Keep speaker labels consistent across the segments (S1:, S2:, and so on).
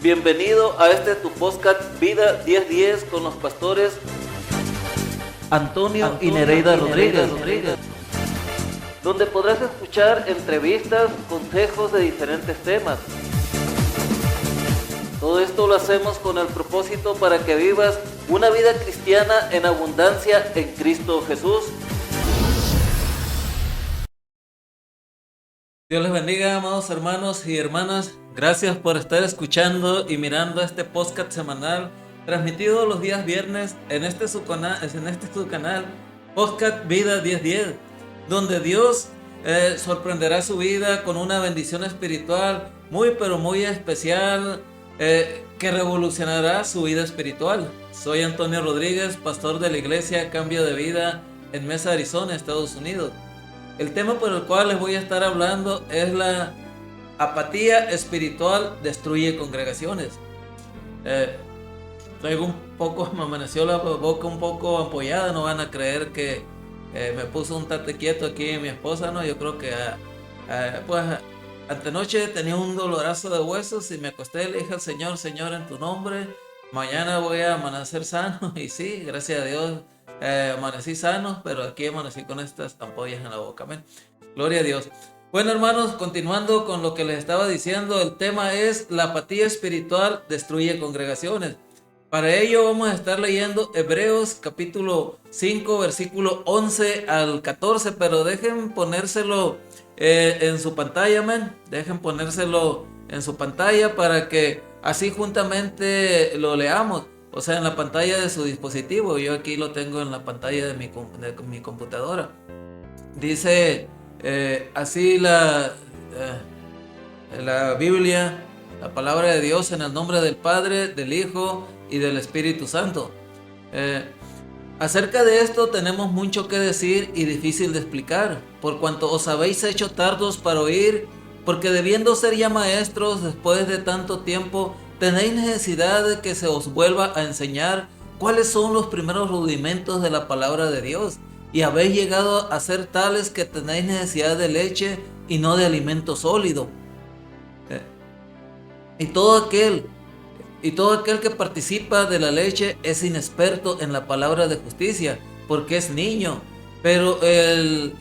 S1: Bienvenido a tu podcast Vida 1010 con los pastores Antonio y Nereida Rodríguez, donde podrás escuchar entrevistas, consejos de diferentes temas. Todo esto lo hacemos con el propósito para que vivas una vida cristiana en abundancia en Cristo Jesús. Dios les bendiga, amados hermanos y hermanas. Gracias por estar escuchando y mirando este podcast semanal transmitido los días viernes en este su canal Podcast Vida 1010, donde Dios sorprenderá su vida con una bendición espiritual muy pero muy especial que revolucionará su vida espiritual. Soy Antonio Rodríguez, pastor de la iglesia Cambio de Vida en Mesa, Arizona, Estados Unidos. El tema por el cual les voy a estar hablando es la apatía espiritual destruye congregaciones. Traigo un poco, me amaneció la boca un poco ampollada, no van a creer que me puso un tate quieto aquí mi esposa, ¿no? Yo creo que pues antenoche tenía un dolorazo de huesos y me acosté y le dije al Señor, Señor, en tu nombre, mañana voy a amanecer sano. Y sí, gracias a Dios amanecí sano, pero aquí amanecí con estas ampollas en la boca. Amén. Gloria a Dios. Bueno, hermanos, continuando con lo que les estaba diciendo, el tema es la apatía espiritual destruye congregaciones. Para ello vamos a estar leyendo Hebreos capítulo 5, versículo 11 al 14, pero dejen ponérselo en su pantalla, amén. Dejen ponérselo en su pantalla para que así juntamente lo leamos. O sea, en la pantalla de su dispositivo. Yo aquí lo tengo en la pantalla de mi computadora. Dice así la Biblia, la palabra de Dios, en el nombre del Padre, del Hijo y del Espíritu Santo. Acerca de esto tenemos mucho que decir y difícil de explicar, por cuanto os habéis hecho tardos para oír, porque debiendo ser ya maestros después de tanto tiempo, tenéis necesidad de que se os vuelva a enseñar cuáles son los primeros rudimentos de la palabra de Dios, y habéis llegado a ser tales que tenéis necesidad de leche y no de alimento sólido. Y todo aquel que participa de la leche es inexperto en la palabra de justicia, porque es niño, pero el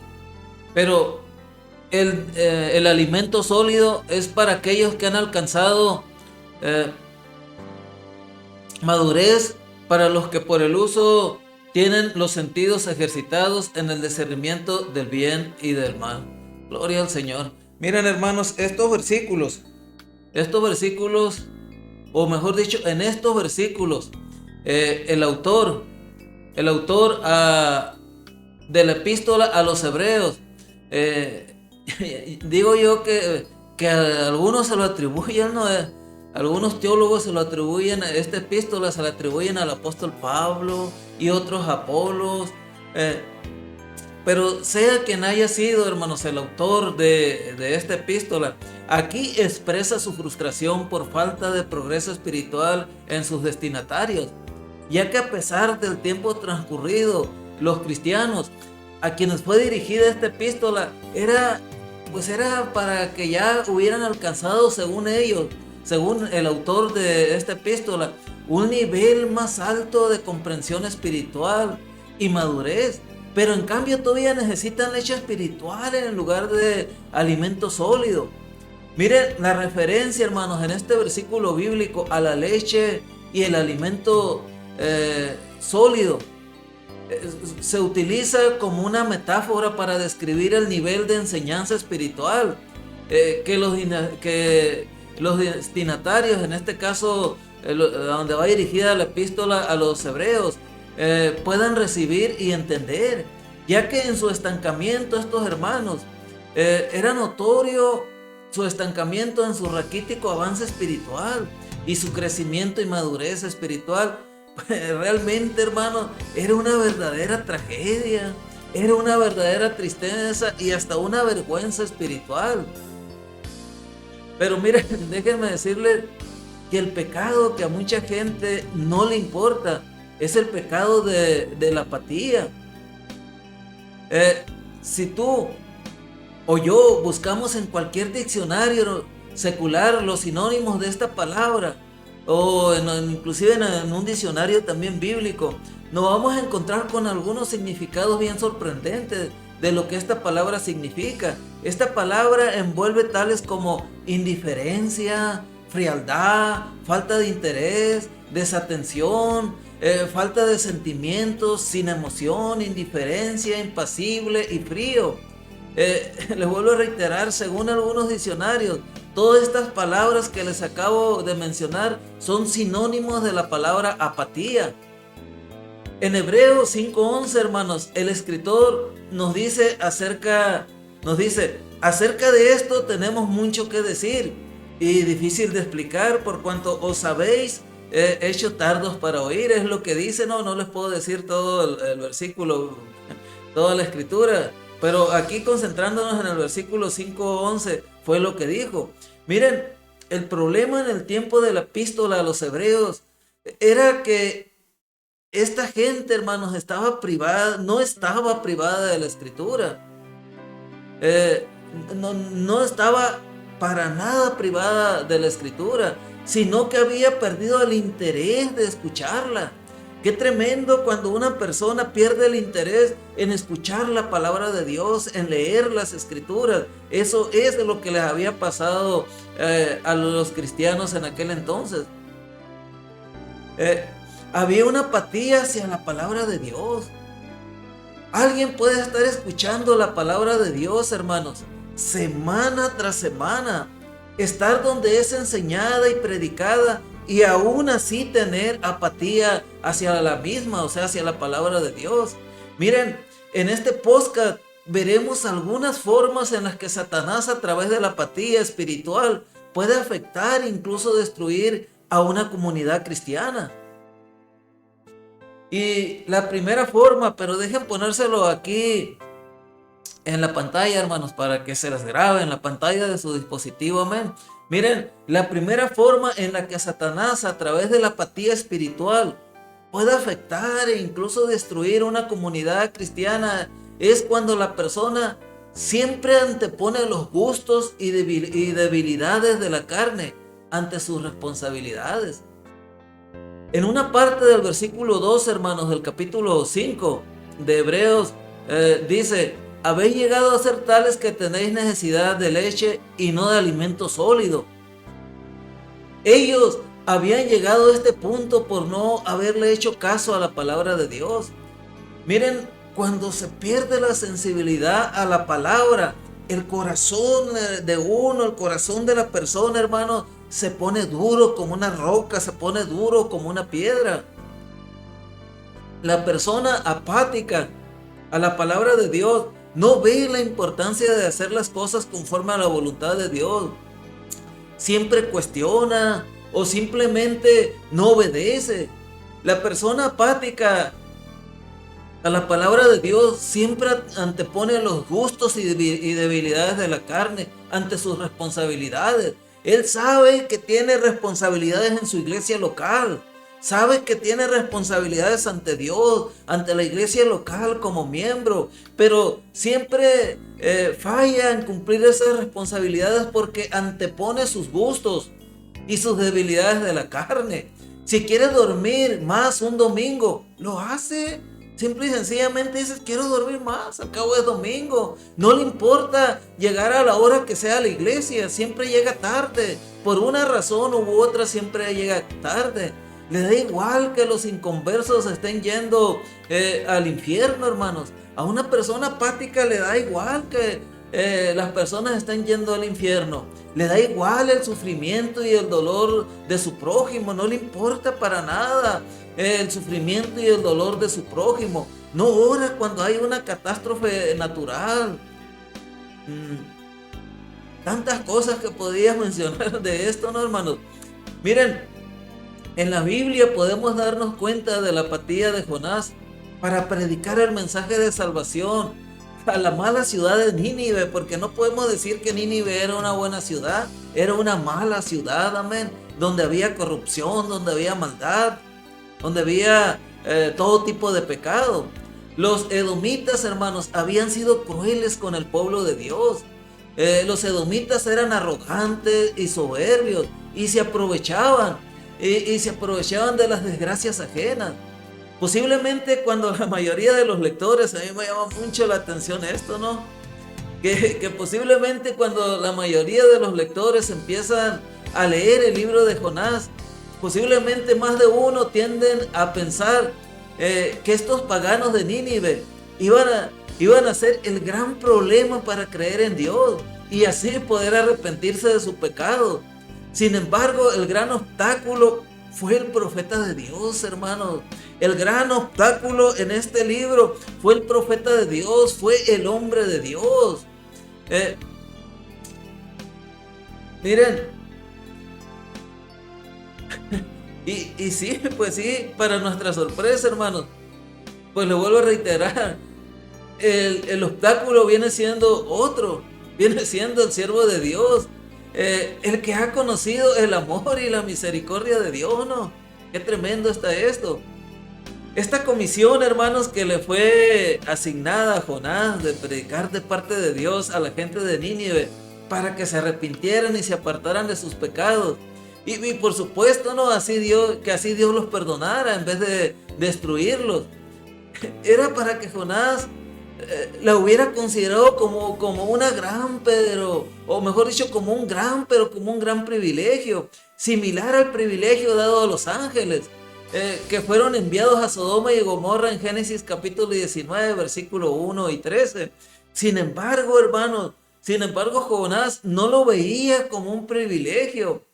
S1: alimento sólido es para aquellos que han alcanzado madurez, para los que por el uso tienen los sentidos ejercitados en el discernimiento del bien y del mal. Gloria al Señor. Miren, hermanos, estos versículos, o mejor dicho, en estos versículos, el autor de la epístola a los hebreos, digo yo que a algunos se lo atribuyen, ¿no? Algunos teólogos se lo atribuyen, esta epístola se la atribuyen al apóstol Pablo y otros a Apolos, pero sea quien haya sido, hermanos, el autor de esta epístola, aquí expresa su frustración por falta de progreso espiritual en sus destinatarios, ya que a pesar del tiempo transcurrido, los cristianos a quienes fue dirigida esta epístola era para que ya hubieran alcanzado, según ellos, según el autor de esta epístola, un nivel más alto de comprensión espiritual y madurez, pero en cambio todavía necesitan leche espiritual en lugar de alimento sólido. Miren la referencia, hermanos, en este versículo bíblico a la leche y el alimento sólido. Se utiliza como una metáfora para describir el nivel de enseñanza espiritual que los destinatarios, en este caso donde va dirigida la epístola a los hebreos, puedan recibir y entender, ya que en su estancamiento estos hermanos era notorio su estancamiento en su raquítico avance espiritual y su crecimiento y madurez espiritual. Realmente, hermanos, era una verdadera tragedia, era una verdadera tristeza y hasta una vergüenza espiritual. Pero miren, déjenme decirles que el pecado que a mucha gente no le importa es el pecado de la apatía. Si tú o yo buscamos en cualquier diccionario secular los sinónimos de esta palabra, o inclusive en un diccionario también bíblico, nos vamos a encontrar con algunos significados bien sorprendentes de lo que esta palabra significa. Esta palabra envuelve tales como indiferencia, frialdad, falta de interés, desatención, falta de sentimientos, sin emoción, indiferencia, impasible y frío. Les vuelvo a reiterar, según algunos diccionarios, todas estas palabras que les acabo de mencionar son sinónimos de la palabra apatía. En Hebreos 5:11, hermanos, el escritor nos dice acerca de esto tenemos mucho que decir y difícil de explicar por cuanto os habéis hecho tardos para oír. Es lo que dice, no les puedo decir todo el versículo, toda la escritura, pero aquí concentrándonos en el versículo 5:11 fue lo que dijo. Miren, el problema en el tiempo de la epístola a los hebreos era que esta gente, hermanos, no estaba privada de la escritura. No estaba para nada privada de la escritura, sino que había perdido el interés de escucharla. Qué tremendo cuando una persona pierde el interés en escuchar la palabra de Dios, en leer las escrituras. Eso es de lo que les había pasado a los cristianos en aquel entonces. Había una apatía hacia la palabra de Dios. Alguien puede estar escuchando la palabra de Dios, hermanos, semana tras semana, estar donde es enseñada y predicada y aún así tener apatía hacia la misma, o sea, hacia la palabra de Dios. Miren, en este podcast veremos algunas formas en las que Satanás, a través de la apatía espiritual, puede afectar e incluso destruir a una comunidad cristiana. Y la primera forma, pero dejen ponérselo aquí en la pantalla, hermanos, para que se las grabe en la pantalla de su dispositivo, amén. Miren, la primera forma en la que Satanás, a través de la apatía espiritual, puede afectar e incluso destruir una comunidad cristiana es cuando la persona siempre antepone los gustos y debilidades de la carne ante sus responsabilidades. En una parte del versículo 2, hermanos, del capítulo 5 de Hebreos, dice: habéis llegado a ser tales que tenéis necesidad de leche y no de alimento sólido. Ellos habían llegado a este punto por no haberle hecho caso a la palabra de Dios. Miren, cuando se pierde la sensibilidad a la palabra, el corazón de uno, el corazón de la persona, hermano, se pone duro como una roca, se pone duro como una piedra. La persona apática a la palabra de Dios no ve la importancia de hacer las cosas conforme a la voluntad de Dios. Siempre cuestiona o simplemente no obedece. La persona apática a la palabra de Dios siempre antepone los gustos y debilidades de la carne ante sus responsabilidades. Él sabe que tiene responsabilidades en su iglesia local. Sabe que tiene responsabilidades ante Dios, ante la iglesia local como miembro, pero siempre falla en cumplir esas responsabilidades porque antepone sus gustos y sus debilidades de la carne. Si quiere dormir más un domingo, lo hace. Simple y sencillamente dices: quiero dormir más, al cabo es domingo. No le importa llegar a la hora que sea a la iglesia, siempre llega tarde. Por una razón u otra siempre llega tarde. Le da igual que los inconversos estén yendo al infierno, hermanos. A una persona apática le da igual que las personas estén yendo al infierno. Le da igual el sufrimiento y el dolor de su prójimo. No le importa para nada el sufrimiento y el dolor de su prójimo. No ora cuando hay una catástrofe natural. Tantas cosas que podía mencionar de esto, ¿no, hermanos? Miren, en la Biblia podemos darnos cuenta de la apatía de Jonás para predicar el mensaje de salvación a la mala ciudad de Nínive, porque no podemos decir que Nínive era una buena ciudad, era una mala ciudad, amén, donde había corrupción, donde había maldad, donde había todo tipo de pecado. Los edomitas, hermanos, habían sido crueles con el pueblo de Dios. Los edomitas eran arrogantes y soberbios y se aprovechaban. y se aprovechaban de las desgracias ajenas. Posiblemente cuando la mayoría de los lectores, a mí me llama mucho la atención esto, ¿no? Que posiblemente cuando la mayoría de los lectores empiezan a leer el libro de Jonás, posiblemente más de uno tienden a pensar que estos paganos de Nínive iban a ser el gran problema para creer en Dios y así poder arrepentirse de su pecado. Sin embargo, el gran obstáculo fue el profeta de Dios, hermanos. El gran obstáculo en este libro fue el profeta de Dios, fue el hombre de Dios. Miren, y sí, pues sí, para nuestra sorpresa, hermanos, pues le vuelvo a reiterar, el obstáculo viene siendo otro, viene siendo el siervo de Dios, el que ha conocido el amor y la misericordia de Dios, ¿no? Qué tremendo está esto. Esta comisión, hermanos, que le fue asignada a Jonás de predicar de parte de Dios a la gente de Nínive para que se arrepintieran y se apartaran de sus pecados. Y por supuesto, ¿no? Que así Dios los perdonara en vez de destruirlos. Era para que Jonás la hubiera considerado como una gran, o mejor dicho, como un gran privilegio, similar al privilegio dado a los ángeles, que fueron enviados a Sodoma y Gomorra en Génesis capítulo 19, versículo 1 y 13. Sin embargo, hermanos, Jonás no lo veía como un privilegio.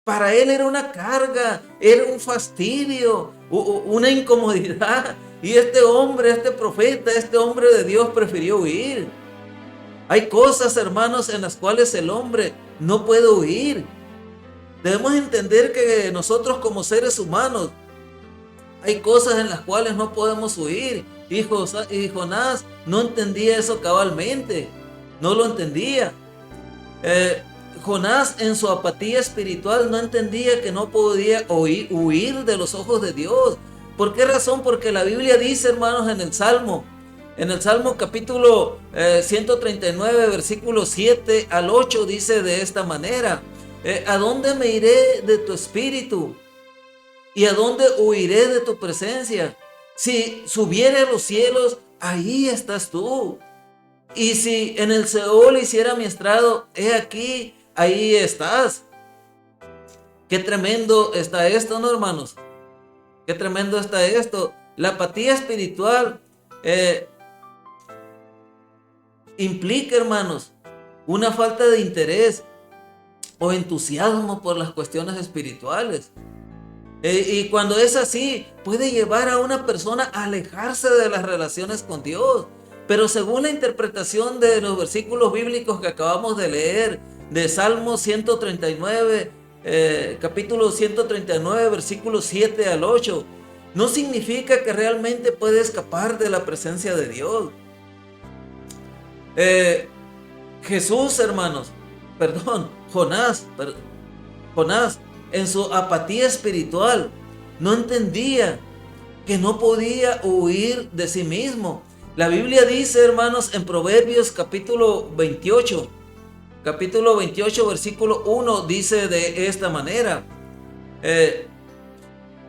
S1: Para él era una carga, era un fastidio, una incomodidad. Y este profeta, este hombre de Dios prefirió huir. Hay cosas, hermanos, en las cuales el hombre no puede huir. Debemos entender que nosotros como seres humanos, hay cosas en las cuales no podemos huir. Y Jonás no entendía eso cabalmente. No lo entendía. Jonás en su apatía espiritual no entendía que no podía huir de los ojos de Dios. ¿Por qué razón? Porque la Biblia dice, hermanos, en el Salmo capítulo 139, versículos 7 al 8, dice de esta manera: ¿a dónde me iré de tu espíritu? ¿Y a dónde huiré de tu presencia? Si subiere a los cielos, ahí estás tú. Y si en el Seol hiciera mi estrado, he aquí, ahí estás. Qué tremendo está esto, ¿no, hermanos? Qué tremendo está esto. La apatía espiritual implica, hermanos, una falta de interés o entusiasmo por las cuestiones espirituales. Y cuando es así, puede llevar a una persona a alejarse de las relaciones con Dios. Pero según la interpretación de los versículos bíblicos que acabamos de leer, de Salmo 139, capítulo 139, versículos 7 al 8, no significa que realmente puede escapar de la presencia de Dios. Jonás, en su apatía espiritual, no entendía que no podía huir de sí mismo. La Biblia dice, hermanos, en Proverbios capítulo 28, versículo 1, dice de esta manera: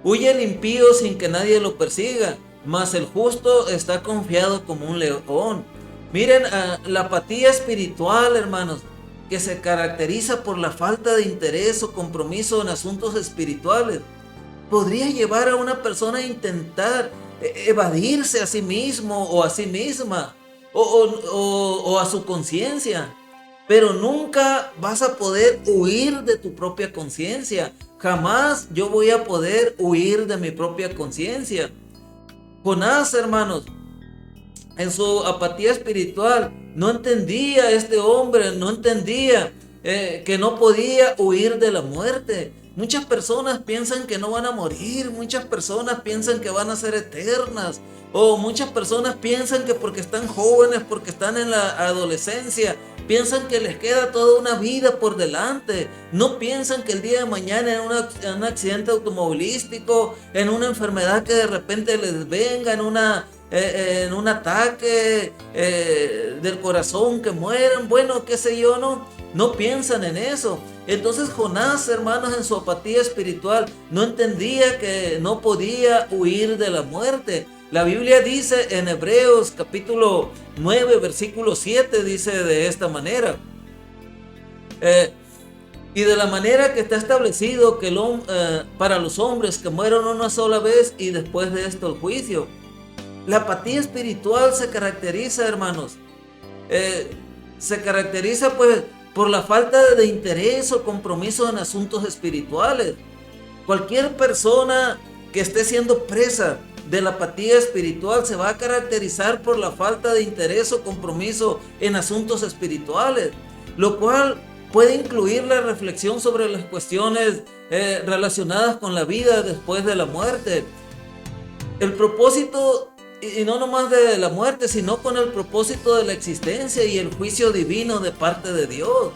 S1: huye el impío sin que nadie lo persiga, mas el justo está confiado como un león. Miren, la apatía espiritual, hermanos, que se caracteriza por la falta de interés o compromiso en asuntos espirituales, podría llevar a una persona a intentar evadirse a sí mismo o a sí misma o a su conciencia. Pero nunca vas a poder huir de tu propia conciencia. Jamás yo voy a poder huir de mi propia conciencia. Jonás, hermanos, en su apatía espiritual, no entendía no entendía que no podía huir de la muerte. Muchas personas piensan que no van a morir, muchas personas piensan que van a ser eternas, o muchas personas piensan que porque están jóvenes, porque están en la adolescencia, piensan que les queda toda una vida por delante. No piensan que el día de mañana en un accidente automovilístico, en una enfermedad que de repente les venga, en un ataque del corazón, que mueran, bueno, qué sé yo, no piensan en eso. Entonces Jonás, hermanos, en su apatía espiritual, no entendía que no podía huir de la muerte. La Biblia dice en Hebreos capítulo 9, versículo 7, dice de esta manera: y de la manera que está establecido que para los hombres que mueron una sola vez y después de esto el juicio. La apatía espiritual se caracteriza, hermanos, se caracteriza pues por la falta de interés o compromiso en asuntos espirituales. Cualquier persona que esté siendo presa de la apatía espiritual se va a caracterizar por la falta de interés o compromiso en asuntos espirituales, lo cual puede incluir la reflexión sobre las cuestiones relacionadas con la vida después de la muerte. El propósito, y no nomás de la muerte, sino con el propósito de la existencia y el juicio divino de parte de Dios.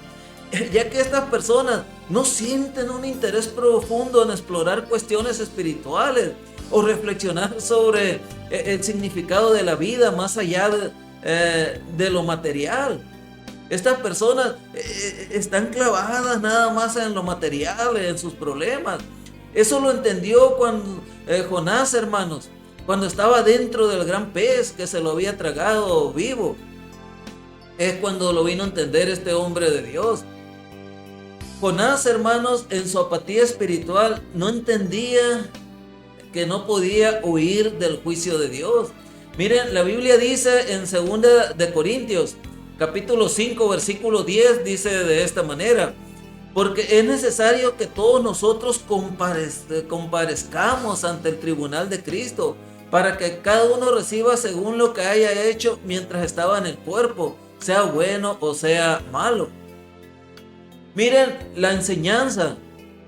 S1: Ya que estas personas no sienten un interés profundo en explorar cuestiones espirituales o reflexionar sobre el significado de la vida más allá de lo material. Estas personas están clavadas nada más en lo material, en sus problemas. Eso lo entendió cuando Jonás, hermanos, cuando estaba dentro del gran pez que se lo había tragado vivo. Es cuando lo vino a entender este hombre de Dios. Jonás, hermanos, en su apatía espiritual no entendía que no podía huir del juicio de Dios. Miren, la Biblia dice en 2 de Corintios capítulo 5, versículo 10, dice de esta manera: porque es necesario que todos nosotros comparezcamos ante el tribunal de Cristo, para que cada uno reciba según lo que haya hecho mientras estaba en el cuerpo, sea bueno o sea malo. Miren, la enseñanza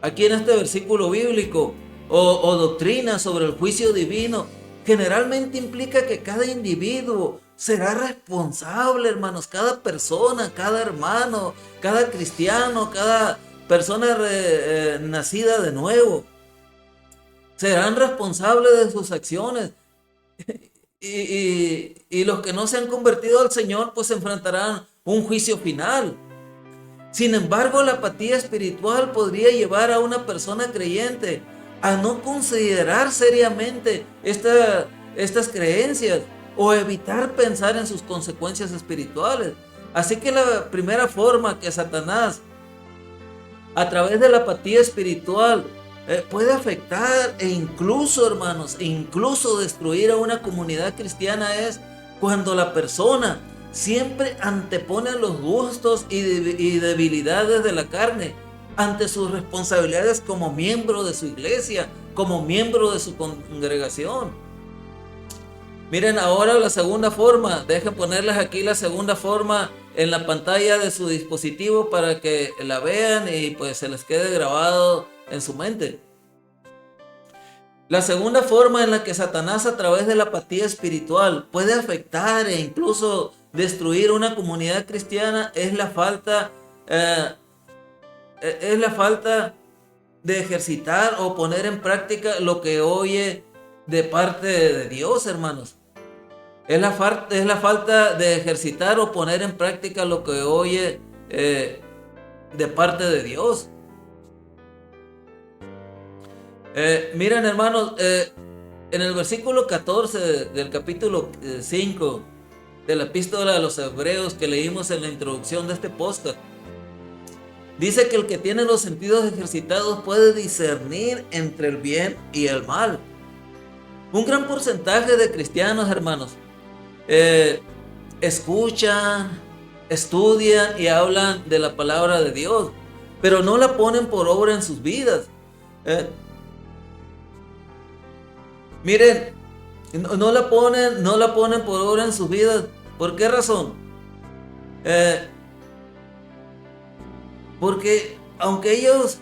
S1: aquí en este versículo bíblico o doctrina sobre el juicio divino generalmente implica que cada individuo será responsable, hermanos. Cada persona, cada hermano, cada cristiano, cada persona nacida de nuevo serán responsables de sus acciones. Y los que no se han convertido al Señor pues enfrentarán un juicio final. Sin embargo, la apatía espiritual podría llevar a una persona creyente a no considerar seriamente estas creencias o evitar pensar en sus consecuencias espirituales. Así que la primera forma que Satanás, a través de la apatía espiritual, puede afectar e incluso, hermanos, incluso destruir a una comunidad cristiana es cuando la persona siempre antepone los gustos y debilidades de la carne ante sus responsabilidades como miembro de su iglesia, como miembro de su congregación. Miren ahora la segunda forma. Dejen ponerles aquí la segunda forma en la pantalla de su dispositivo para que la vean y pues se les quede grabado en su mente. La segunda forma en la que Satanás, a través de la apatía espiritual, puede afectar e incluso destruir una comunidad cristiana es la falta de ejercitar o poner en práctica lo que oye de parte de Dios, hermanos. Es la falta de ejercitar o poner en práctica lo que oye de parte de Dios. Miren, hermanos, en el versículo 14 del capítulo 5 de la epístola de los Hebreos que leímos en la introducción de este podcast, dice que el que tiene los sentidos ejercitados puede discernir entre el bien y el mal. Un gran porcentaje de cristianos, hermanos, escuchan, estudian y hablan de la palabra de Dios, pero no la ponen por obra en sus vidas. Miren, no la ponen por obra en sus vidas. ¿Por qué razón? Porque aunque ellos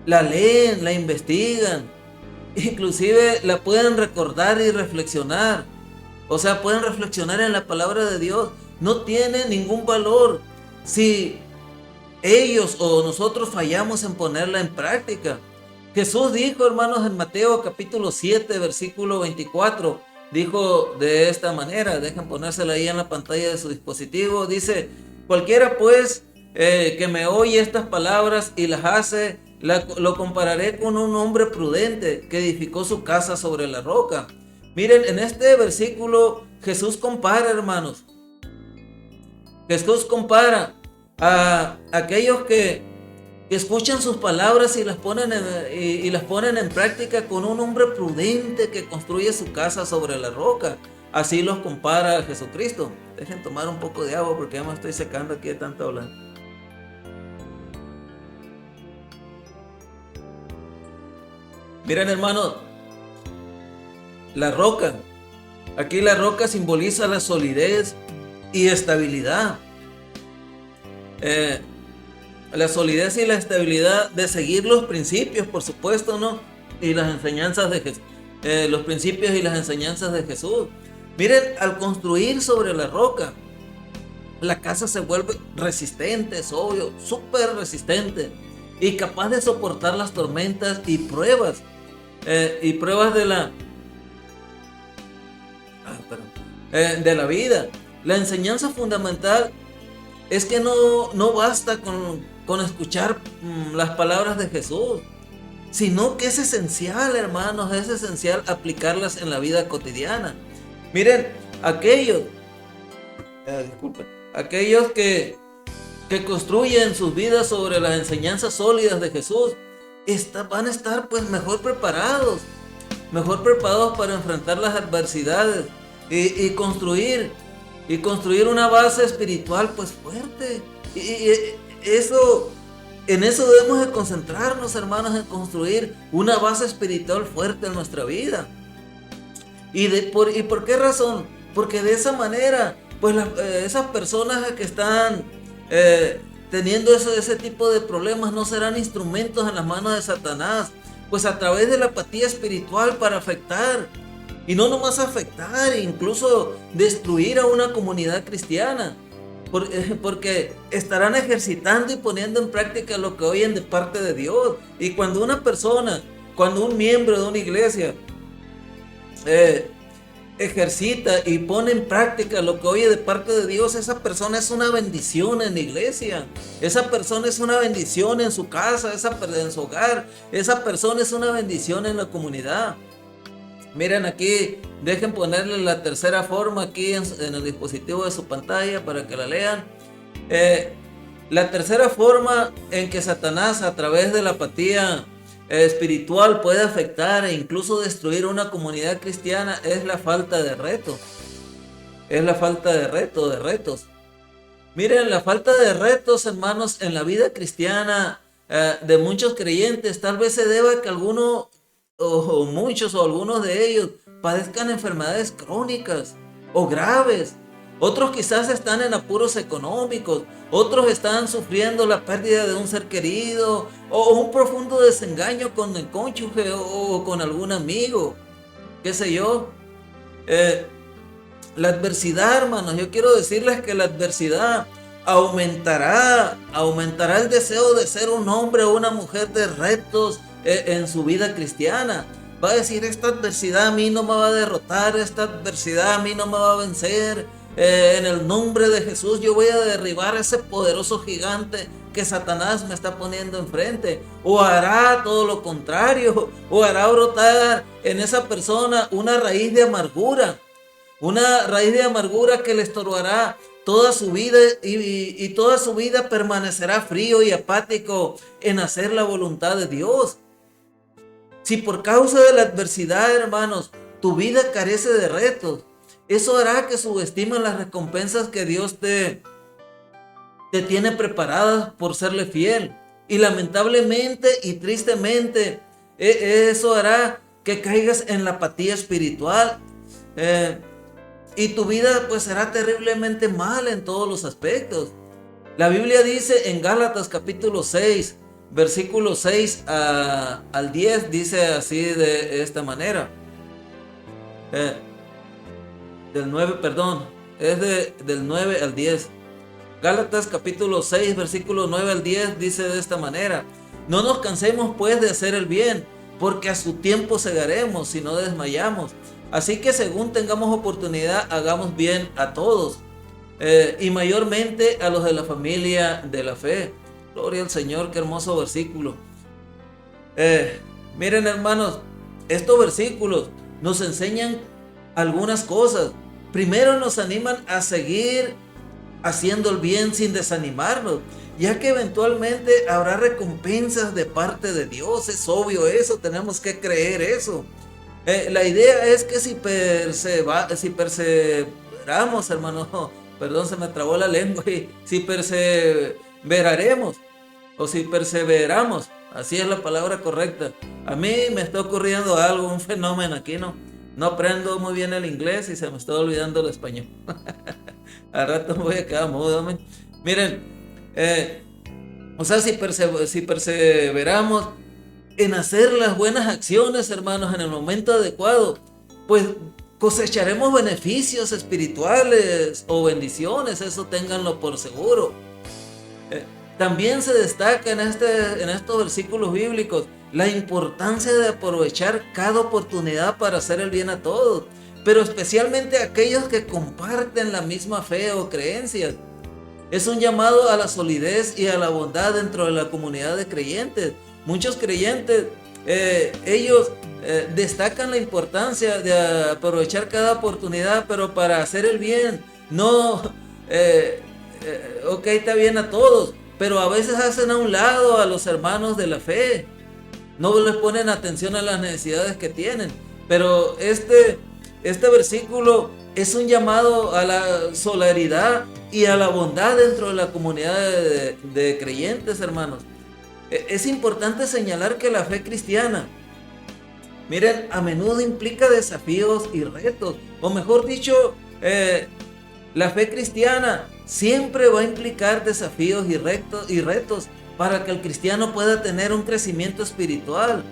S1: la leen, la investigan, inclusive la pueden recordar y reflexionar, o sea, pueden reflexionar en la palabra de Dios, no tiene ningún valor si ellos o nosotros fallamos en ponerla en práctica. Jesús dijo, hermanos, en Mateo capítulo 7, versículo 24, dijo de esta manera, dejen ponérsela ahí en la pantalla de su dispositivo, dice: cualquiera pues que me oye estas palabras y las hace, lo compararé con un hombre prudente que edificó su casa sobre la roca. Miren, en este versículo Jesús compara, hermanos. Jesús compara a aquellos que escuchan sus palabras y las ponen en práctica con un hombre prudente que construye su casa sobre la roca. Así los compara a Jesucristo. Dejen tomar un poco de agua porque ya me estoy secando aquí de tanto hablar. Miren, hermanos, la roca. Aquí la roca simboliza la solidez y estabilidad. La solidez y la estabilidad de seguir los principios, por supuesto, ¿no? Y las enseñanzas de Jesús. Los principios y las enseñanzas de Jesús. Miren, al construir sobre la roca, la casa se vuelve resistente, es obvio, súper resistente y capaz de soportar las tormentas y pruebas de la vida. La enseñanza fundamental es que no basta con escuchar las palabras de Jesús, sino que es esencial, hermanos, es esencial aplicarlas en la vida cotidiana. Miren, aquellos que construyen sus vidas sobre las enseñanzas sólidas de Jesús, van a estar pues mejor preparados para enfrentar las adversidades y construir una base espiritual pues fuerte. En eso debemos de concentrarnos, hermanos, en construir una base espiritual fuerte en nuestra vida. ¿Y por qué razón? Porque de esa manera, pues esas personas que están teniendo ese tipo de problemas no serán instrumentos en las manos de Satanás, pues a través de la apatía espiritual para afectar, y no nomás afectar, incluso destruir a una comunidad cristiana, porque estarán ejercitando y poniendo en práctica lo que oyen de parte de Dios. Y cuando un miembro de una iglesia ejercita y pone en práctica lo que oye de parte de Dios, esa persona es una bendición en la iglesia, esa persona es una bendición en su casa, en su hogar, esa persona es una bendición en la comunidad. Miren aquí, dejen ponerle la tercera forma aquí en el dispositivo de su pantalla para que la lean. La tercera forma en que Satanás, a través de la apatía espiritual, puede afectar e incluso destruir una comunidad cristiana, es la falta de reto. Es la falta de retos. Miren, la falta de retos, hermanos, en la vida cristiana de muchos creyentes, tal vez se deba a que algunos o algunos de ellos padezcan enfermedades crónicas o graves. Otros quizás están en apuros económicos, otros están sufriendo la pérdida de un ser querido o un profundo desengaño con el cónyuge o con algún amigo, qué sé yo. La adversidad, hermanos, yo quiero decirles que la adversidad aumentará el deseo de ser un hombre o una mujer de retos en su vida cristiana. Va a decir: esta adversidad a mí no me va a derrotar, esta adversidad a mí no me va a vencer. En el nombre de Jesús yo voy a derribar ese poderoso gigante que Satanás me está poniendo enfrente. O hará todo lo contrario, o hará brotar en esa persona una raíz de amargura que le estorbará toda su vida y toda su vida permanecerá frío y apático en hacer la voluntad de Dios. Si por causa de la adversidad, hermanos, tu vida carece de retos, eso hará que subestimen las recompensas que Dios te tiene preparadas por serle fiel. Y lamentablemente y tristemente, eso hará que caigas en la apatía espiritual. Y tu vida pues será terriblemente mal en todos los aspectos. La Biblia dice en Gálatas capítulo 6, versículo 6 al 10, dice así de esta manera. Del 9 al 10. Gálatas capítulo 6, versículo 9 al 10 dice de esta manera: no nos cansemos pues de hacer el bien, porque a su tiempo segaremos si no desmayamos. Así que según tengamos oportunidad, hagamos bien a todos, y mayormente a los de la familia de la fe. Gloria al Señor, qué hermoso versículo. Eh, Miren, hermanos, estos versículos nos enseñan algunas cosas. Primero, nos animan a seguir haciendo el bien sin desanimarnos, ya que eventualmente habrá recompensas de parte de Dios. Es obvio eso, tenemos que creer eso. La idea es que si perseveramos, hermano, perdón, se me trabó la lengua, y si perseveraremos o si perseveramos, así es la palabra correcta. A mí me está ocurriendo algo, un fenómeno aquí, no aprendo muy bien el inglés y se me está olvidando el español. Al rato me voy a quedar mudo, ¿me? Miren, o sea, si perseveramos en hacer las buenas acciones, hermanos, en el momento adecuado, pues cosecharemos beneficios espirituales o bendiciones, eso ténganlo por seguro. También se destaca en estos versículos bíblicos la importancia de aprovechar cada oportunidad para hacer el bien a todos, pero especialmente a aquellos que comparten la misma fe o creencias. Es un llamado a la solidez y a la bondad dentro de la comunidad de creyentes. Muchos creyentes, ellos destacan la importancia de aprovechar cada oportunidad, pero para hacer el bien. No, ok, está bien a todos, pero a veces hacen a un lado a los hermanos de la fe. No les ponen atención a las necesidades que tienen. Pero este versículo es un llamado a la solidaridad y a la bondad dentro de la comunidad de creyentes, hermanos. Es importante señalar que la fe cristiana, miren, a menudo implica desafíos y retos. O mejor dicho, la fe cristiana siempre va a implicar desafíos y retos para que el cristiano pueda tener un crecimiento espiritual.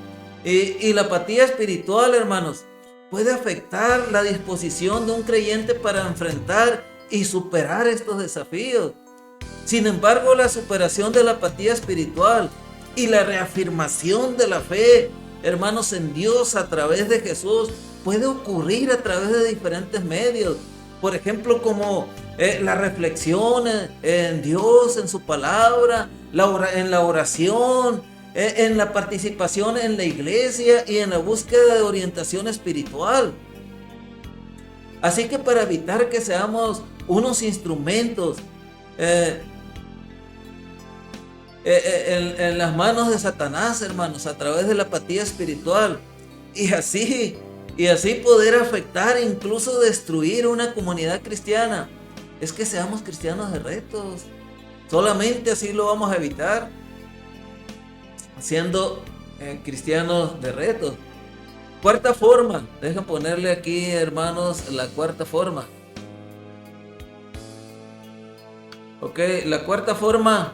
S1: Y la apatía espiritual, hermanos, puede afectar la disposición de un creyente para enfrentar y superar estos desafíos. Sin embargo, la superación de la apatía espiritual y la reafirmación de la fe, hermanos, en Dios a través de Jesús, puede ocurrir a través de diferentes medios. Por ejemplo, como la reflexión en Dios, en su palabra, en la oración, en la participación en la iglesia y en la búsqueda de orientación espiritual. Así que para evitar que seamos unos instrumentos en las manos de Satanás, hermanos, a través de la apatía espiritual, y así poder afectar e incluso destruir una comunidad cristiana, es que seamos cristianos de retos. Solamente así lo vamos a evitar, siendo cristianos de retos. Cuarta forma, dejen ponerle aquí, hermanos, la cuarta forma. Ok, la cuarta forma.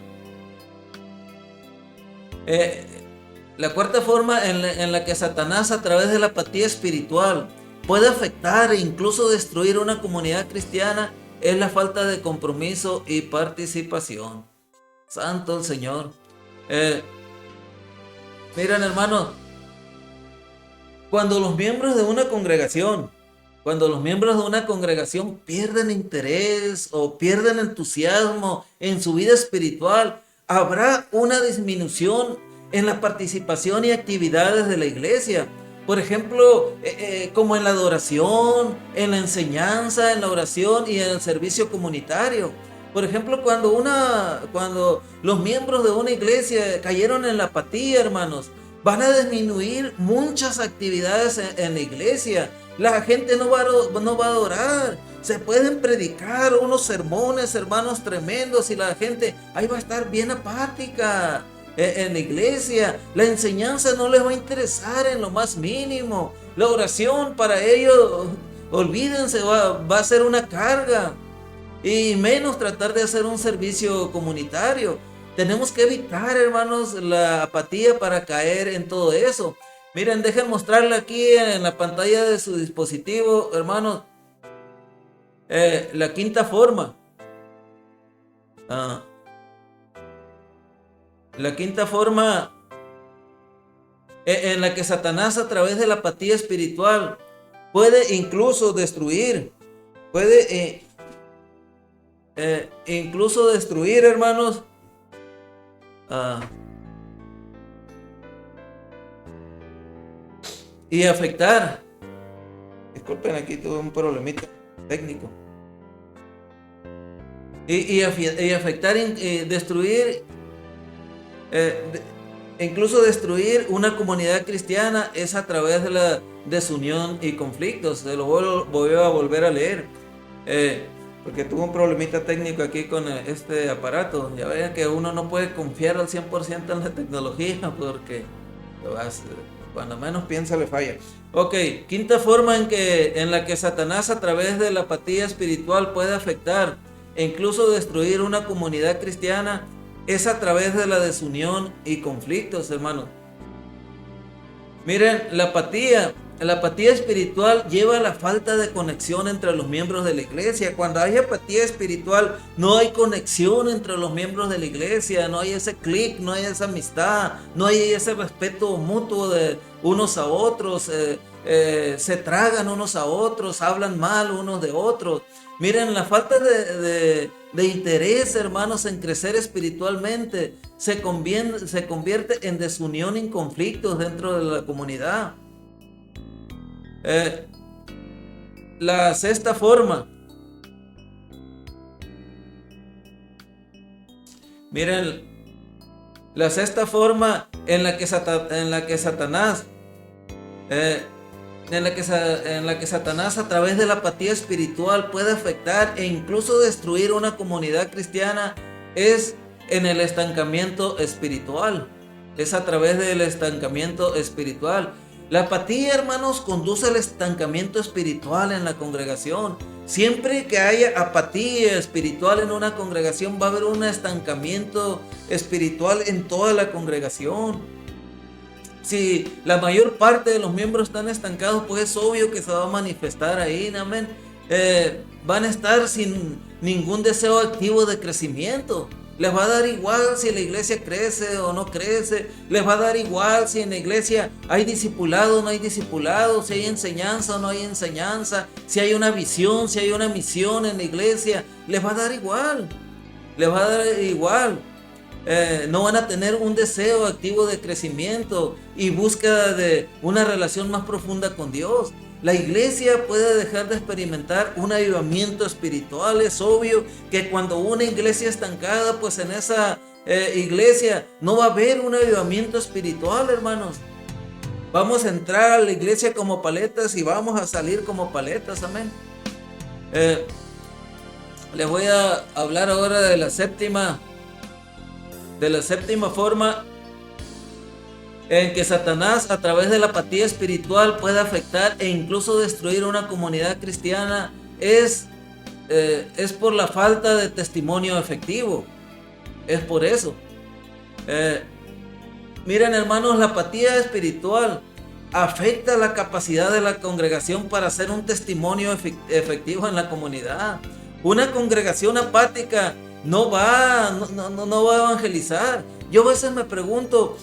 S1: La cuarta forma en la que Satanás, a través de la apatía espiritual, puede afectar e incluso destruir una comunidad cristiana, es la falta de compromiso y participación. Santo el Señor. Miren, hermanos, cuando los miembros de una congregación pierden interés o pierden entusiasmo en su vida espiritual, habrá una disminución en la participación y actividades de la iglesia. Por ejemplo, como en la adoración, en la enseñanza, en la oración y en el servicio comunitario. Por ejemplo, cuando los miembros de una iglesia cayeron en la apatía, hermanos, van a disminuir muchas actividades en la iglesia. La gente no va a adorar. Se pueden predicar unos sermones, hermanos, tremendos, y la gente ahí va a estar bien apática en la iglesia. La enseñanza no les va a interesar en lo más mínimo. La oración para ellos, olvídense, va a ser una carga. Y menos tratar de hacer un servicio comunitario. Tenemos que evitar, hermanos, la apatía para caer en todo eso. Miren, dejen mostrarle aquí en la pantalla de su dispositivo, hermanos, la quinta forma. La quinta forma en la que Satanás, a través de la apatía espiritual, puede incluso destruir, puede incluso destruir, hermanos, y afectar. Disculpen, aquí tuve un problemita técnico. Y afectar, destruir, incluso destruir una comunidad cristiana es a través de la desunión y conflictos. Se lo voy a volver a leer, porque tuve un problemita técnico aquí con este aparato. Ya vean que uno no puede confiar al 100% en la tecnología, porque cuando menos piensa le falla. Ok, quinta forma en la que Satanás, a través de la apatía espiritual, puede afectar e incluso destruir una comunidad cristiana, es a través de la desunión y conflictos, hermanos. Miren, la apatía espiritual lleva a la falta de conexión entre los miembros de la iglesia. Cuando hay apatía espiritual, no hay conexión entre los miembros de la iglesia, no hay ese clic, no hay esa amistad, no hay ese respeto mutuo de unos a otros, se tragan unos a otros, hablan mal unos de otros. Miren, la falta de interés, hermanos, en crecer espiritualmente se convierte en desunión y conflictos dentro de la comunidad. La sexta forma. Miren, la sexta forma en la que Satanás a través de la apatía espiritual puede afectar e incluso destruir una comunidad cristiana es en el estancamiento espiritual. Es a través del estancamiento espiritual. La apatía, hermanos, conduce al estancamiento espiritual en la congregación. Siempre que haya apatía espiritual en una congregación, va a haber un estancamiento espiritual en toda la congregación. Si la mayor parte de los miembros están estancados, pues es obvio que se va a manifestar ahí, amén. Van a estar sin ningún deseo activo de crecimiento. Les va a dar igual si la iglesia crece o no crece. Les va a dar igual si en la iglesia hay discipulado o no hay discipulado, si hay enseñanza o no hay enseñanza, si hay una visión, si hay una misión en la iglesia. Les va a dar igual. Les va a dar igual. No van a tener un deseo activo de crecimiento y búsqueda de una relación más profunda con Dios. La iglesia puede dejar de experimentar un avivamiento espiritual. Es obvio que cuando una iglesia estancada, pues en esa iglesia no va a haber un avivamiento espiritual, hermanos. Vamos a entrar a la iglesia como paletas y vamos a salir como paletas, amén. Les voy a hablar ahora de la séptima forma en que Satanás, a través de la apatía espiritual, puede afectar e incluso destruir una comunidad cristiana. Es por la falta de testimonio efectivo. Es por eso. Miren, hermanos, la apatía espiritual afecta la capacidad de la congregación para hacer un testimonio efectivo en la comunidad. Una congregación apática no va a evangelizar. Yo a veces me pregunto,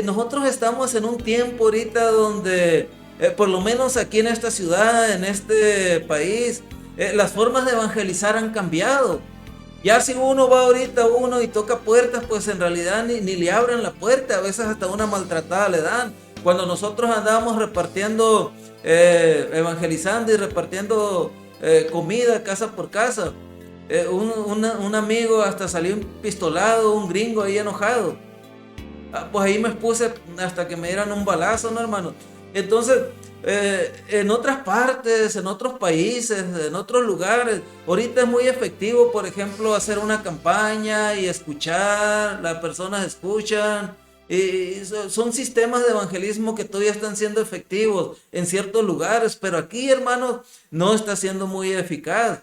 S1: nosotros estamos en un tiempo ahorita donde, por lo menos aquí en esta ciudad, en este país, las formas de evangelizar han cambiado. Ya si uno va ahorita y toca puertas, pues en realidad ni le abren la puerta, a veces hasta una maltratada le dan. Cuando nosotros andábamos repartiendo, evangelizando y repartiendo comida casa por casa, un amigo hasta salió empistolado, un gringo ahí enojado. Pues ahí me expuse hasta que me dieran un balazo, ¿no, hermano? Entonces, en otras partes, en otros países, en otros lugares, ahorita es muy efectivo, por ejemplo, hacer una campaña y escuchar, las personas escuchan, y son sistemas de evangelismo que todavía están siendo efectivos en ciertos lugares, pero aquí, hermanos, no está siendo muy eficaz.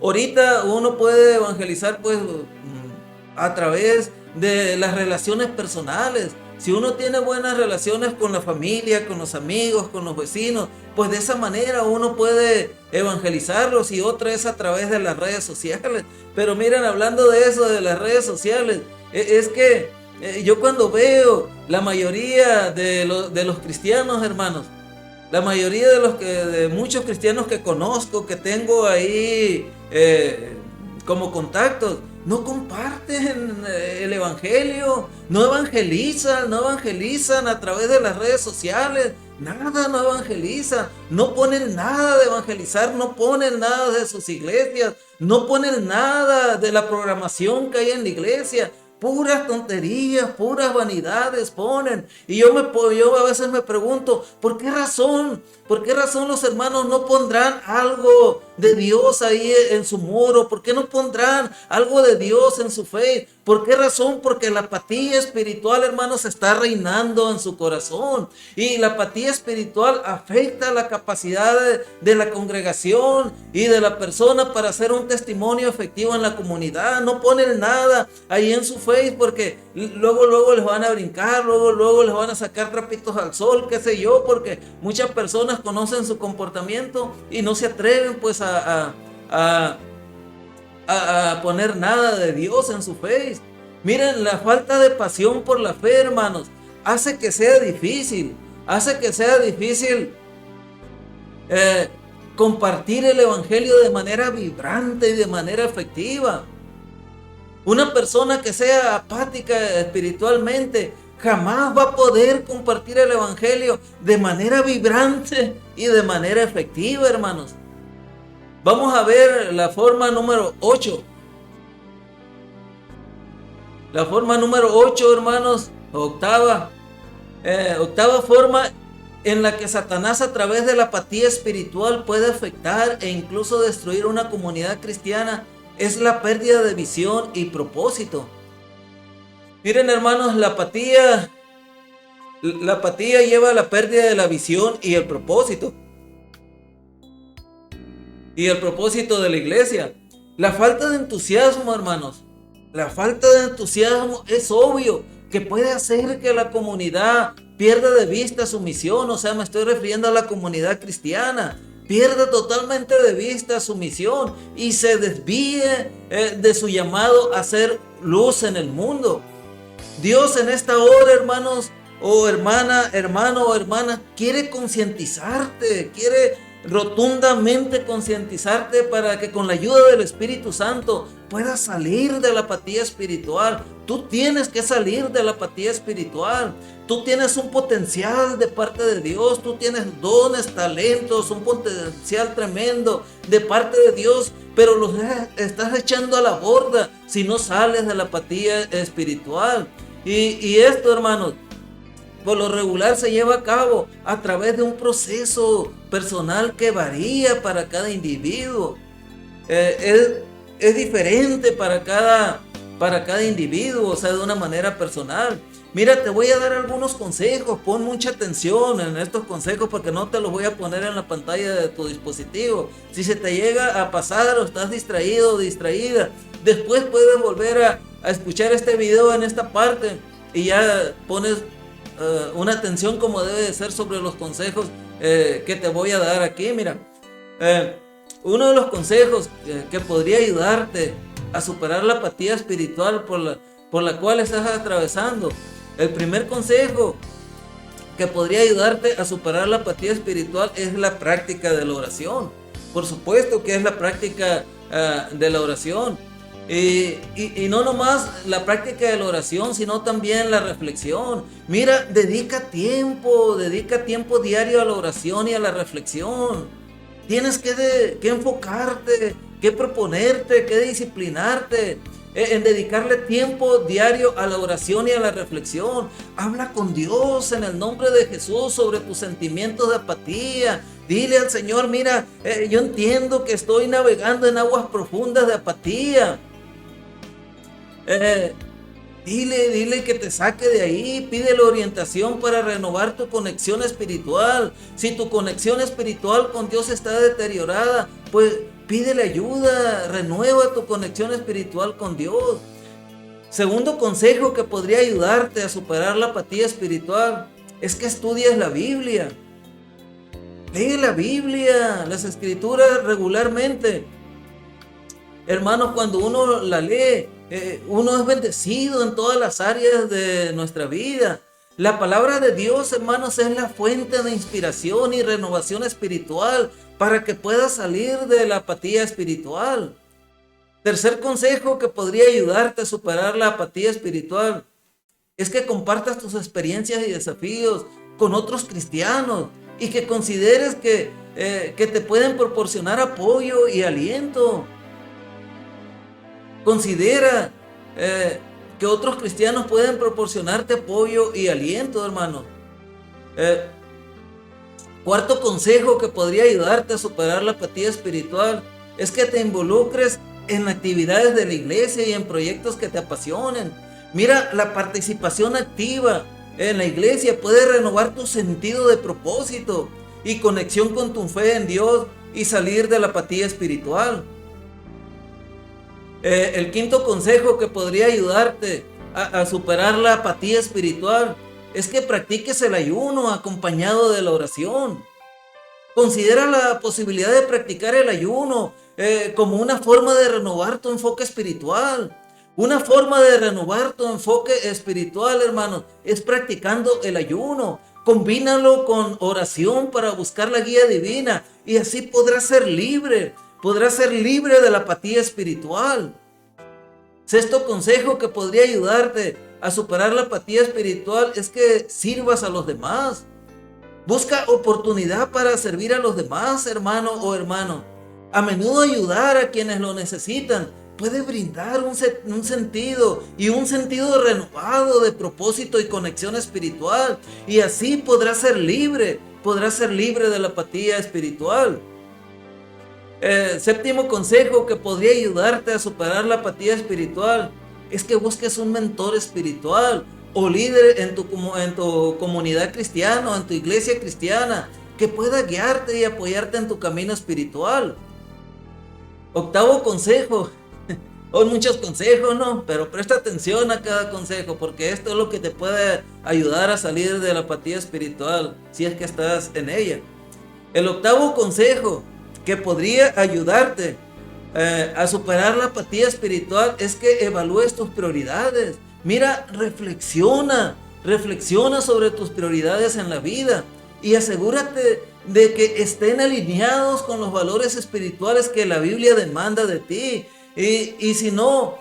S1: Ahorita uno puede evangelizar pues a través de las relaciones personales. Si uno tiene buenas relaciones con la familia, con los amigos, con los vecinos, pues de esa manera uno puede evangelizarlos, y otra es a través de las redes sociales. Pero miren, hablando de eso, de las redes sociales, es que yo cuando veo la mayoría de los cristianos, hermanos, La mayoría de muchos cristianos que conozco, que tengo ahí como contactos, no comparten el evangelio, no evangelizan a través de las redes sociales, nada, no evangelizan, no ponen nada de evangelizar, no ponen nada de sus iglesias, no ponen nada de la programación que hay en la iglesia. Puras tonterías, puras vanidades ponen. Y yo a veces me pregunto, ¿por qué razón? ¿Por qué razón los hermanos no pondrán algo de Dios ahí en su muro? ¿Por qué no pondrán algo de Dios en su fe? ¿Por qué razón? Porque la apatía espiritual, hermanos, está reinando en su corazón. Y la apatía espiritual afecta la capacidad de la congregación y de la persona para hacer un testimonio efectivo en la comunidad. No ponen nada ahí en su fe porque luego les van a brincar, luego les van a sacar trapitos al sol, qué sé yo, porque muchas personas conocen su comportamiento y no se atreven pues a poner nada de Dios en su face. Miren, la falta de pasión por la fe, hermanos, hace que sea difícil compartir el evangelio de manera vibrante y de manera efectiva. Una persona que sea apática espiritualmente jamás va a poder compartir el evangelio de manera vibrante y de manera efectiva, hermanos. Vamos a ver la forma número 8. La forma número 8, hermanos, octava forma en la que Satanás a través de la apatía espiritual puede afectar e incluso destruir una comunidad cristiana es la pérdida de visión y propósito. Miren, hermanos, la apatía lleva a la pérdida de la visión y el propósito. Y el propósito de la iglesia. La falta de entusiasmo, hermanos. La falta de entusiasmo es obvio que puede hacer que la comunidad pierda de vista su misión. O sea, me estoy refiriendo a la comunidad cristiana. Pierda totalmente de vista su misión y se desvíe de su llamado a ser luz en el mundo. Dios en esta hora, hermanos, o hermano o hermana, quiere concientizarte, quiere rotundamente concientizarte para que con la ayuda del Espíritu Santo puedas salir de la apatía espiritual. Tú tienes que salir de la apatía espiritual. Tú tienes un potencial de parte de Dios, tú tienes dones, talentos, un potencial tremendo de parte de Dios, pero los estás echando a la borda si no sales de la apatía espiritual. Y esto, hermanos, por lo regular se lleva a cabo a través de un proceso personal que varía para cada individuo. Es diferente para cada individuo, o sea, de una manera personal. Mira, te voy a dar algunos consejos, pon mucha atención en estos consejos porque no te los voy a poner en la pantalla de tu dispositivo. Si se te llega a pasar o estás distraído o distraída, después puedes volver a escuchar este video en esta parte y ya pones una atención como debe de ser sobre los consejos que te voy a dar aquí. Mira, uno de los consejos que podría ayudarte a superar la apatía espiritual por la cual estás atravesando. El primer consejo que podría ayudarte a superar la apatía espiritual es la práctica de la oración. Por supuesto que es la práctica de la oración. Y no nomás la práctica de la oración, sino también la reflexión. Mira, dedica tiempo diario a la oración y a la reflexión. Tienes que enfocarte, que proponerte, que disciplinarte en dedicarle tiempo diario a la oración y a la reflexión. Habla con Dios en el nombre de Jesús sobre tus sentimientos de apatía. Dile al Señor, mira, yo entiendo que estoy navegando en aguas profundas de apatía. Dile que te saque de ahí, pídele orientación para renovar tu conexión espiritual. Si tu conexión espiritual con Dios está deteriorada, pues pídele ayuda, renueva tu conexión espiritual con Dios. Segundo consejo que podría ayudarte a superar la apatía espiritual es que estudies la Biblia. Lee la Biblia, las Escrituras regularmente. Hermanos, cuando uno la lee, uno es bendecido en todas las áreas de nuestra vida. La palabra de Dios, hermanos, es la fuente de inspiración y renovación espiritual para que puedas salir de la apatía espiritual. Tercer consejo que podría ayudarte a superar la apatía espiritual es que compartas tus experiencias y desafíos con otros cristianos y que consideres que te pueden proporcionar apoyo y aliento. Considera que otros cristianos pueden proporcionarte apoyo y aliento, hermano. Cuarto consejo que podría ayudarte a superar la apatía espiritual es que te involucres en actividades de la iglesia y en proyectos que te apasionen. Mira, la participación activa en la iglesia puede renovar tu sentido de propósito y conexión con tu fe en Dios y salir de la apatía espiritual. El quinto consejo que podría ayudarte a superar la apatía espiritual es que practiques el ayuno acompañado de la oración. Considera la posibilidad de practicar el ayuno como una forma de renovar tu enfoque espiritual. Una forma de renovar tu enfoque espiritual, hermano, es practicando el ayuno. Combínalo con oración para buscar la guía divina y así podrás ser libre. Podrás ser libre de la apatía espiritual. Sexto consejo que podría ayudarte a superar la apatía espiritual es que sirvas a los demás. Busca oportunidad para servir a los demás, hermano o hermano. A menudo ayudar a quienes lo necesitan puede brindar un sentido renovado de propósito y conexión espiritual. Y así podrás ser libre de la apatía espiritual. Séptimo consejo que podría ayudarte a superar la apatía espiritual es que busques un mentor espiritual o líder en tu comunidad cristiana o en tu iglesia cristiana que pueda guiarte y apoyarte en tu camino espiritual. Octavo consejo. Hay muchos consejos, ¿no? Pero presta atención a cada consejo porque esto es lo que te puede ayudar a salir de la apatía espiritual si es que estás en ella. El octavo consejo que podría ayudarte a superar la apatía espiritual es que evalúes tus prioridades. Mira, reflexiona sobre tus prioridades en la vida y asegúrate de que estén alineados con los valores espirituales que la Biblia demanda de ti. Y si no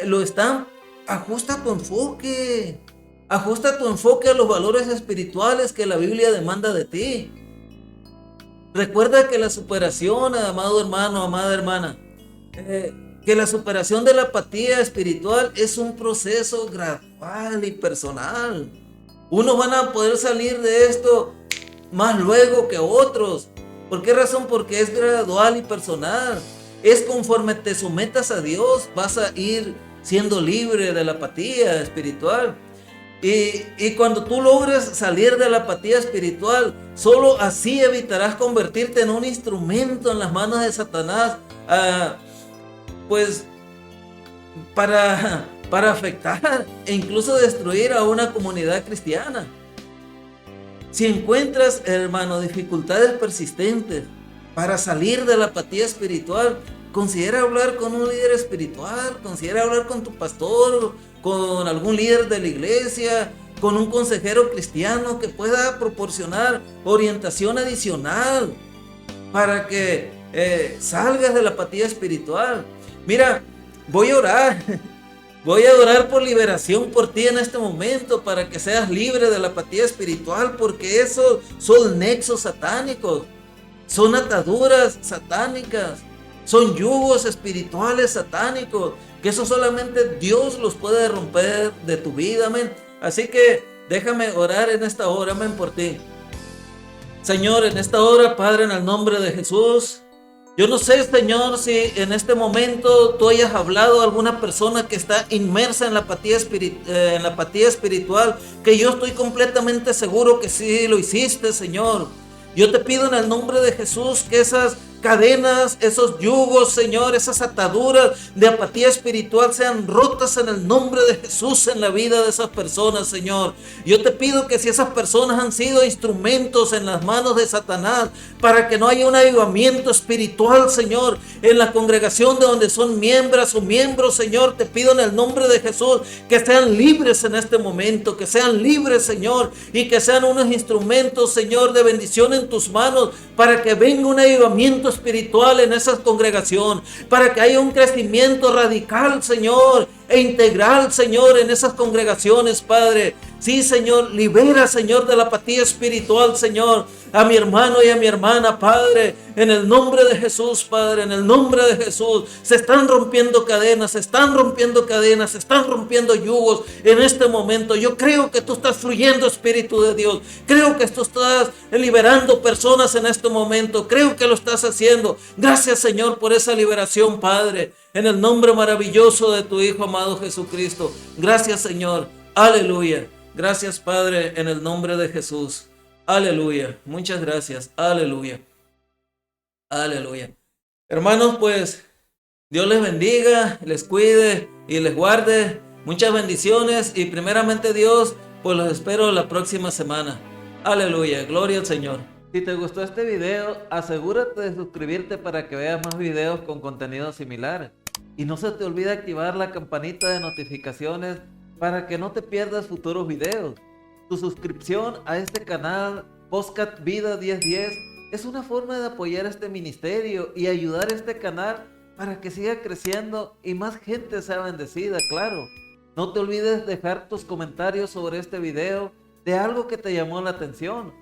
S1: lo están, ajusta tu enfoque a los valores espirituales que la Biblia demanda de ti. Recuerda que la superación, amado hermano, amada hermana, que la superación de la apatía espiritual es un proceso gradual y personal. Unos van a poder salir de esto más luego que otros. ¿Por qué razón? Porque es gradual y personal. Es conforme te sometas a Dios, vas a ir siendo libre de la apatía espiritual. Y cuando tú logres salir de la apatía espiritual, solo así evitarás convertirte en un instrumento en las manos de Satanás, pues para afectar e incluso destruir a una comunidad cristiana. Si encuentras, hermano, dificultades persistentes para salir de la apatía espiritual, considera hablar con un líder espiritual, considera hablar con tu pastor, con algún líder de la iglesia, con un consejero cristiano que pueda proporcionar orientación adicional para que salgas de la apatía espiritual. Mira, voy a orar por liberación por ti en este momento para que seas libre de la apatía espiritual, porque esos son nexos satánicos, son ataduras satánicas, son yugos espirituales satánicos, que eso solamente Dios los puede romper de tu vida, amén. Así que déjame orar en esta hora, amén, por ti. Señor, en esta hora, Padre, en el nombre de Jesús, yo no sé, Señor, si en este momento tú hayas hablado a alguna persona que está inmersa en la apatía espiritual, que yo estoy completamente seguro que sí lo hiciste, Señor. Yo te pido en el nombre de Jesús que esas cadenas, esos yugos, Señor, esas ataduras de apatía espiritual sean rotas en el nombre de Jesús en la vida de esas personas, Señor. Yo te pido que si esas personas han sido instrumentos en las manos de Satanás para que no haya un avivamiento espiritual, Señor, en la congregación de donde son miembros o miembros, Señor, te pido en el nombre de Jesús que sean libres en este momento, que sean libres, Señor, y que sean unos instrumentos, Señor, de bendición en tus manos, para que venga un avivamiento espiritual en esa congregación, para que haya un crecimiento radical, Señor, e integral, Señor, en esas congregaciones, Padre. Sí, Señor, libera, Señor, de la apatía espiritual, Señor, a mi hermano y a mi hermana, Padre, en el nombre de Jesús, Padre, en el nombre de Jesús. Se están rompiendo cadenas, se están rompiendo cadenas, se están rompiendo yugos en este momento. Yo creo que tú estás fluyendo, Espíritu de Dios. Creo que tú estás liberando personas en este momento. Creo que lo estás haciendo. Gracias, Señor, por esa liberación, Padre, en el nombre maravilloso de tu Hijo amado Jesucristo. Gracias, Señor. Aleluya. Gracias, Padre, en el nombre de Jesús. Aleluya. Muchas gracias. Aleluya. Aleluya. Hermanos, pues Dios les bendiga, les cuide y les guarde. Muchas bendiciones y primeramente Dios, pues los espero la próxima semana. Aleluya. Gloria al Señor. Si te gustó este video, asegúrate de suscribirte para que veas más videos con contenido similar. Y no se te olvide activar la campanita de notificaciones para que no te pierdas futuros videos. Tu suscripción a este canal Podcast Vida 1010 es una forma de apoyar este ministerio y ayudar a este canal para que siga creciendo y más gente sea bendecida, claro. No te olvides dejar tus comentarios sobre este video de algo que te llamó la atención.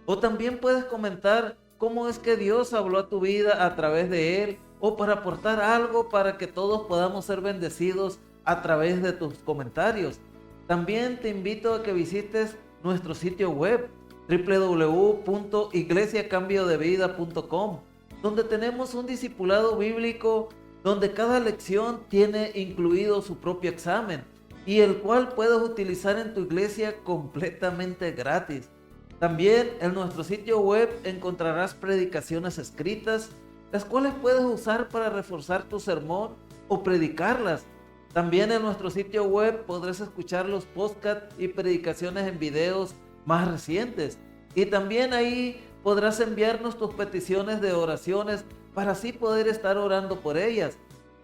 S1: O también puedes comentar cómo es que Dios habló a tu vida a través de él, o para aportar algo para que todos podamos ser bendecidos a través de tus comentarios. También te invito a que visites nuestro sitio web www.iglesiacambiodevida.com, donde tenemos un discipulado bíblico donde cada lección tiene incluido su propio examen y el cual puedes utilizar en tu iglesia completamente gratis. También en nuestro sitio web encontrarás predicaciones escritas, las cuales puedes usar para reforzar tu sermón o predicarlas. También en nuestro sitio web podrás escuchar los podcasts y predicaciones en videos más recientes. Y también ahí podrás enviarnos tus peticiones de oraciones para así poder estar orando por ellas.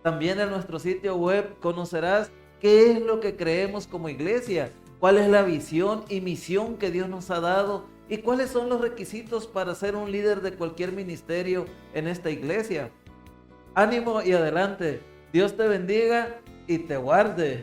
S1: También en nuestro sitio web conocerás qué es lo que creemos como iglesia, cuál es la visión y misión que Dios nos ha dado y cuáles son los requisitos para ser un líder de cualquier ministerio en esta iglesia. Ánimo y adelante. Dios te bendiga y te guarde.